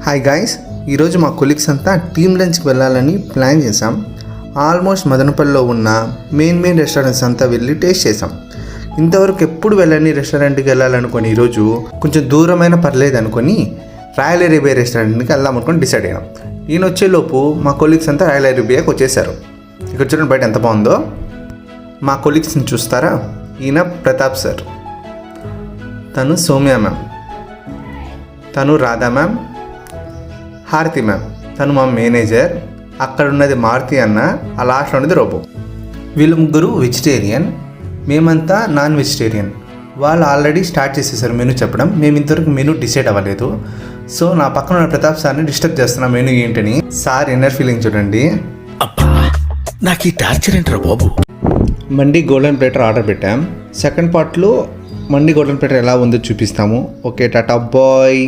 Hi guys, ఈరోజు మా colleagues అంతా టీమ్ లంచ్కి వెళ్ళాలని ప్లాన్ చేసాం. ఆల్మోస్ట్ మదనపల్లిలో ఉన్న మెయిన్ రెస్టారెంట్స్ అంతా వెళ్ళి టేస్ట్ చేసాం. ఇంతవరకు ఎప్పుడు వెళ్ళని రెస్టారెంట్కి వెళ్ళాలనుకొని ఈరోజు కొంచెం దూరమైన పర్లేదు అనుకొని రాయల్ అరేబియా రెస్టారెంట్కి వెళ్దాం అనుకొని డిసైడ్ అయ్యాం. ఈయన వచ్చేలోపు మా కొలీగ్స్ అంతా రాయల్ అరేబియాకి వచ్చేసారు. ఇక్కడ చూడండి బయట ఎంత బాగుందో. మా కొలీగ్స్ని చూస్తారా? ఈయన ప్రతాప్ సార్, తను సౌమ్య మ్యామ్, తను రాధా మ్యామ్, హారతి మ్యామ్, తను మా మేనేజర్, అక్కడ ఉన్నది మారుతి అన్న, ఆ లాస్ట్లో ఉన్నది రోబో. వీళ్ళు ముగ్గురు వెజిటేరియన్, మేమంతా నాన్ వెజిటేరియన్. వాళ్ళు ఆల్రెడీ స్టార్ట్ చేసేసారు మెనూ చెప్పడం. మేము ఇంతవరకు మెనూ డిసైడ్ అవ్వలేదు. సో నా పక్కన ఉన్న ప్రతాప్ సార్ని డిస్టర్బ్ చేస్తున్నా మెనూ ఏంటని. సార్ ఇన్నర్ ఫీలింగ్ చూడండి. అబ్బా, నాకు ఈ టార్చర్ ఏంట్రా బాబు. మండి గోల్డెన్ ప్లేటర్ ఆర్డర్ పెట్టాం. సెకండ్ పార్ట్లో మండి గోల్డెన్ ప్లేటర్ ఎలా ఉందో చూపిస్తాము. Okay, tata bye.